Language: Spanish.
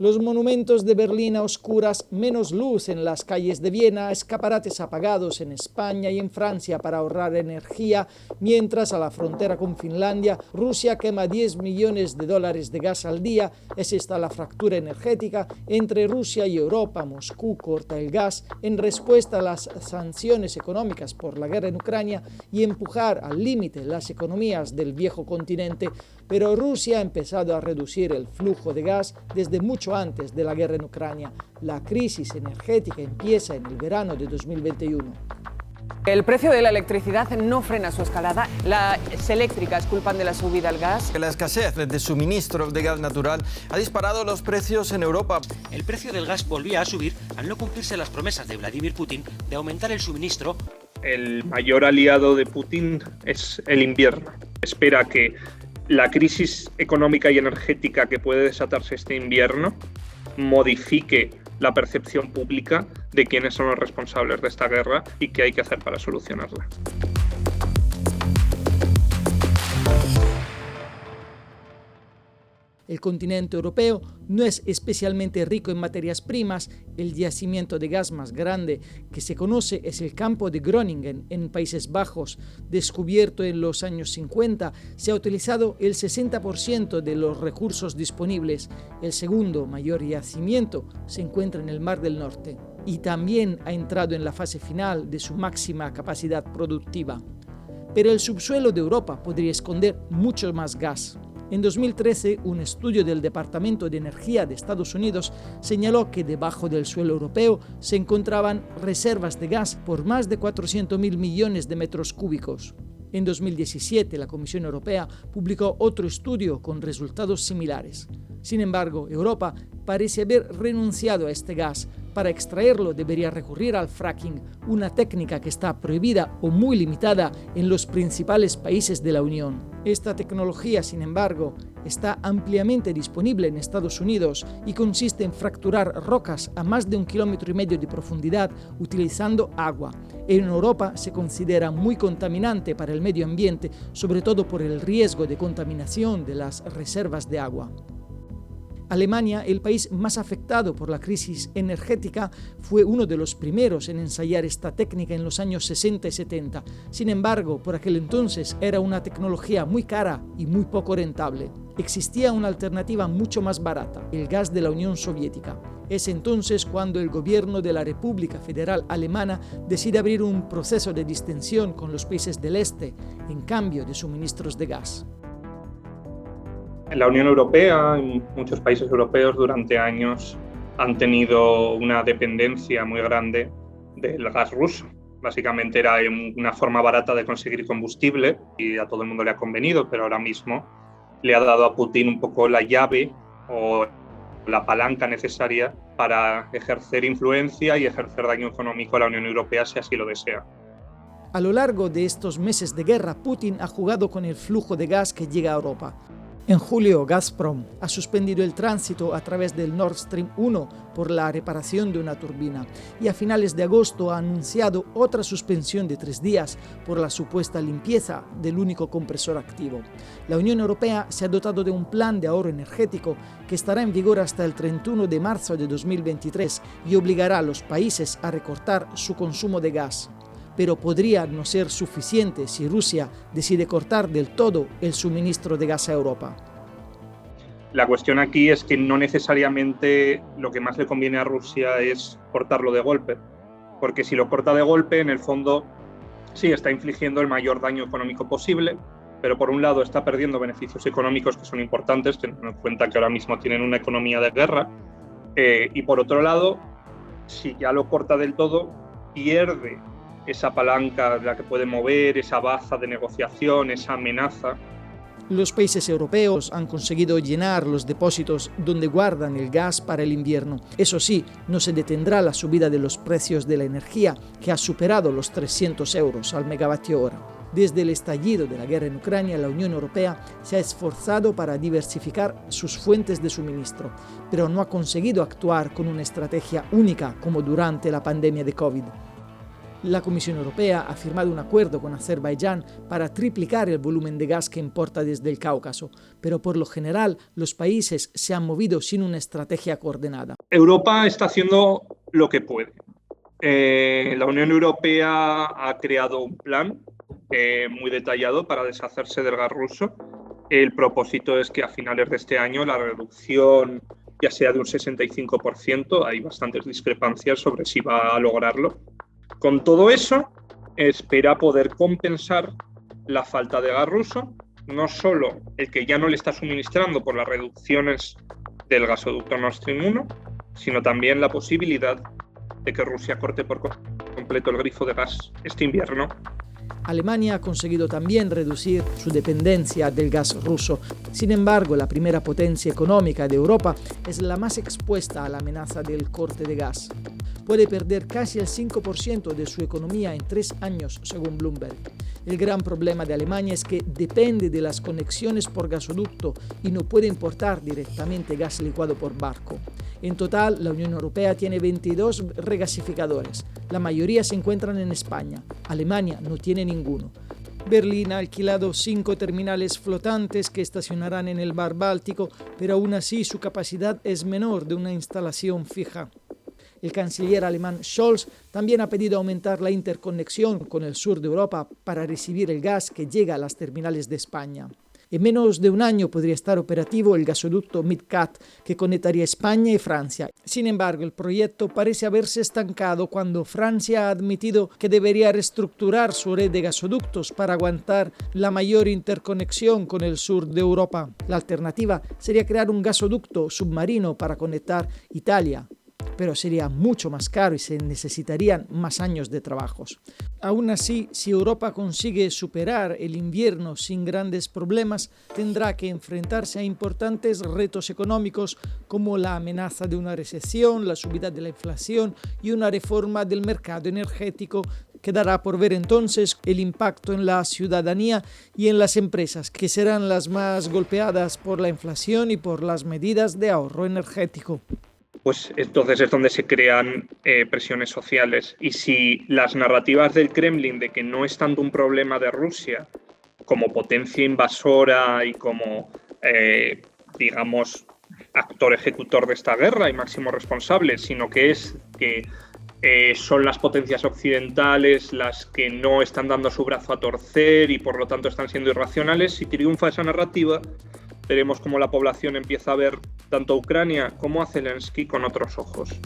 Los monumentos de Berlín a oscuras, menos luz en las calles de Viena, escaparates apagados en España y en Francia para ahorrar energía, mientras a la frontera con Finlandia, Rusia quema 10 millones de dólares de gas al día. Es esta la fractura energética entre Rusia y Europa. Moscú corta el gas en respuesta a las sanciones económicas por la guerra en Ucrania y empujar al límite las economías del viejo continente, pero Rusia ha empezado a reducir el flujo de gas desde mucho antes de la guerra en Ucrania. La crisis energética empieza en el verano de 2021. El precio de la electricidad no frena su escalada. Las eléctricas culpan de la subida al gas. La escasez de suministro de gas natural ha disparado los precios en Europa. El precio del gas volvía a subir al no cumplirse las promesas de Vladimir Putin de aumentar el suministro. El mayor aliado de Putin es el invierno. Espera que la crisis económica y energética que puede desatarse este invierno modifique la percepción pública de quiénes son los responsables de esta guerra y qué hay que hacer para solucionarla. El continente europeo no es especialmente rico en materias primas. El yacimiento de gas más grande que se conoce es el campo de Groningen, en Países Bajos. Descubierto en los años 50, se ha utilizado el 60% de los recursos disponibles. El segundo mayor yacimiento se encuentra en el Mar del Norte y también ha entrado en la fase final de su máxima capacidad productiva. Pero el subsuelo de Europa podría esconder mucho más gas. En 2013, un estudio del Departamento de Energía de Estados Unidos señaló que debajo del suelo europeo se encontraban reservas de gas por más de 400.000 millones de metros cúbicos. En 2017, la Comisión Europea publicó otro estudio con resultados similares. Sin embargo, Europa parece haber renunciado a este gas. Para extraerlo debería recurrir al fracking, una técnica que está prohibida o muy limitada en los principales países de la Unión. Esta tecnología, sin embargo, está ampliamente disponible en Estados Unidos y consiste en fracturar rocas a más de 1,5 kilómetros de profundidad utilizando agua. En Europa se considera muy contaminante para el medio ambiente, sobre todo por el riesgo de contaminación de las reservas de agua. Alemania, el país más afectado por la crisis energética, fue uno de los primeros en ensayar esta técnica en los años 60 y 70. Sin embargo, por aquel entonces era una tecnología muy cara y muy poco rentable. Existía una alternativa mucho más barata, el gas de la Unión Soviética. Es entonces cuando el gobierno de la República Federal Alemana decide abrir un proceso de distensión con los países del este en cambio de suministros de gas. En la Unión Europea, en muchos países europeos durante años han tenido una dependencia muy grande del gas ruso. Básicamente era una forma barata de conseguir combustible y a todo el mundo le ha convenido, pero ahora mismo le ha dado a Putin un poco la llave o la palanca necesaria para ejercer influencia y ejercer daño económico a la Unión Europea si así lo desea. A lo largo de estos meses de guerra, Putin ha jugado con el flujo de gas que llega a Europa. En julio, Gazprom ha suspendido el tránsito a través del Nord Stream 1 por la reparación de una turbina y a finales de agosto ha anunciado otra suspensión de 3 días por la supuesta limpieza del único compresor activo. La Unión Europea se ha dotado de un plan de ahorro energético que estará en vigor hasta el 31 de marzo de 2023 y obligará a los países a recortar su consumo de gas. Pero podría no ser suficiente si Rusia decide cortar del todo el suministro de gas a Europa. La cuestión aquí es que no necesariamente lo que más le conviene a Rusia es cortarlo de golpe, porque si lo corta de golpe, en el fondo sí está infligiendo el mayor daño económico posible, pero por un lado está perdiendo beneficios económicos que son importantes, teniendo en cuenta que ahora mismo tienen una economía de guerra, y por otro lado, si ya lo corta del todo, pierde esa palanca de la que puede mover, esa baza de negociación, esa amenaza. Los países europeos han conseguido llenar los depósitos donde guardan el gas para el invierno. Eso sí, no se detendrá la subida de los precios de la energía, que ha superado los 300 euros al megavatio hora. Desde el estallido de la guerra en Ucrania, la Unión Europea se ha esforzado para diversificar sus fuentes de suministro, pero no ha conseguido actuar con una estrategia única como durante la pandemia de COVID. La Comisión Europea ha firmado un acuerdo con Azerbaiyán para triplicar el volumen de gas que importa desde el Cáucaso, pero por lo general los países se han movido sin una estrategia coordinada. Europa está haciendo lo que puede. La Unión Europea ha creado un plan muy detallado para deshacerse del gas ruso. El propósito es que a finales de este año la reducción ya sea de un 65%, hay bastantes discrepancias sobre si va a lograrlo. Con todo eso, espera poder compensar la falta de gas ruso, no solo el que ya no le está suministrando por las reducciones del gasoducto Nord Stream 1, sino también la posibilidad de que Rusia corte por completo el grifo de gas este invierno. Alemania ha conseguido también reducir su dependencia del gas ruso. Sin embargo, la primera potencia económica de Europa es la más expuesta a la amenaza del corte de gas. Puede perder casi el 5% de su economía en 3 años, según Bloomberg. El gran problema de Alemania es que depende de las conexiones por gasoducto y no puede importar directamente gas licuado por barco. En total, la Unión Europea tiene 22 regasificadores. La mayoría se encuentran en España. Alemania no tiene ninguno. Berlín ha alquilado 5 terminales flotantes que estacionarán en el mar Báltico, pero aún así su capacidad es menor de una instalación fija. El canciller alemán Scholz también ha pedido aumentar la interconexión con el sur de Europa para recibir el gas que llega a las terminales de España. En menos de un año podría estar operativo el gasoducto MidCat que conectaría España y Francia. Sin embargo, el proyecto parece haberse estancado cuando Francia ha admitido que debería reestructurar su red de gasoductos para aguantar la mayor interconexión con el sur de Europa. La alternativa sería crear un gasoducto submarino para conectar Italia, pero sería mucho más caro y se necesitarían más años de trabajos. Aún así, si Europa consigue superar el invierno sin grandes problemas, tendrá que enfrentarse a importantes retos económicos como la amenaza de una recesión, la subida de la inflación y una reforma del mercado energético. Quedará por ver entonces el impacto en la ciudadanía y en las empresas, que serán las más golpeadas por la inflación y por las medidas de ahorro energético. Pues entonces es donde se crean presiones sociales. Y si las narrativas del Kremlin de que no es tanto un problema de Rusia como potencia invasora y como, digamos, actor ejecutor de esta guerra y máximo responsable, sino que es que son las potencias occidentales las que no están dando su brazo a torcer y por lo tanto están siendo irracionales, si triunfa esa narrativa, veremos cómo la población empieza a ver tanto a Ucrania como a Zelensky con otros ojos.